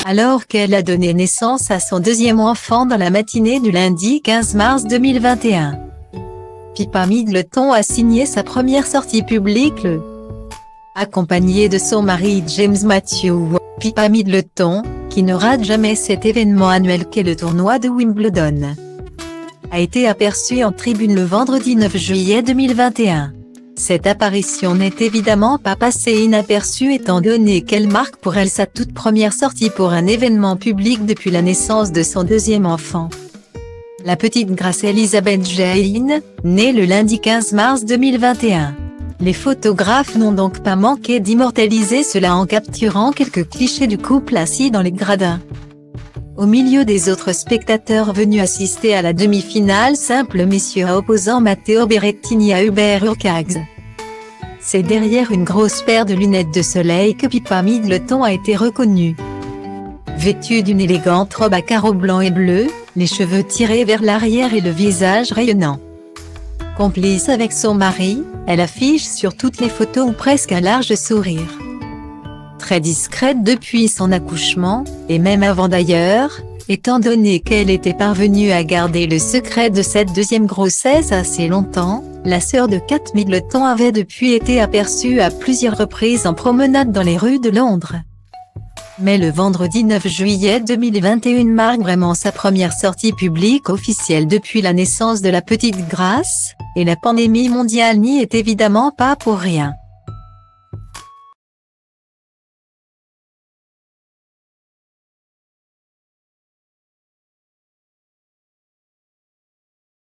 alors qu'elle a donné naissance à son deuxième enfant dans la matinée du lundi 15 mars 2021. Pippa Middleton a signé sa première sortie publique le accompagnée de son mari James Matthew. Pippa Middleton, qui ne rate jamais cet événement annuel qu'est le tournoi de Wimbledon, a été aperçue en tribune le vendredi 9 juillet 2021. Cette apparition n'est évidemment pas passée inaperçue étant donné qu'elle marque pour elle sa toute première sortie pour un événement public depuis la naissance de son deuxième enfant. La petite Grace Elizabeth Jane, née le lundi 15 mars 2021. Les photographes n'ont donc pas manqué d'immortaliser cela en capturant quelques clichés du couple assis dans les gradins. Au milieu des autres spectateurs venus assister à la demi-finale simple messieurs opposant Matteo Berrettini à Hubert Hurkacz. C'est derrière une grosse paire de lunettes de soleil que Pippa Middleton a été reconnue. Vêtue d'une élégante robe à carreaux blancs et bleus, les cheveux tirés vers l'arrière et le visage rayonnant. Complice avec son mari, elle affiche sur toutes les photos ou presque un large sourire. Très discrète depuis son accouchement, et même avant d'ailleurs, étant donné qu'elle était parvenue à garder le secret de cette deuxième grossesse assez longtemps, la sœur de Kate Middleton avait depuis été aperçue à plusieurs reprises en promenade dans les rues de Londres. Mais le vendredi 9 juillet 2021 marque vraiment sa première sortie publique officielle depuis la naissance de la petite Grace, et la pandémie mondiale n'y est évidemment pas pour rien.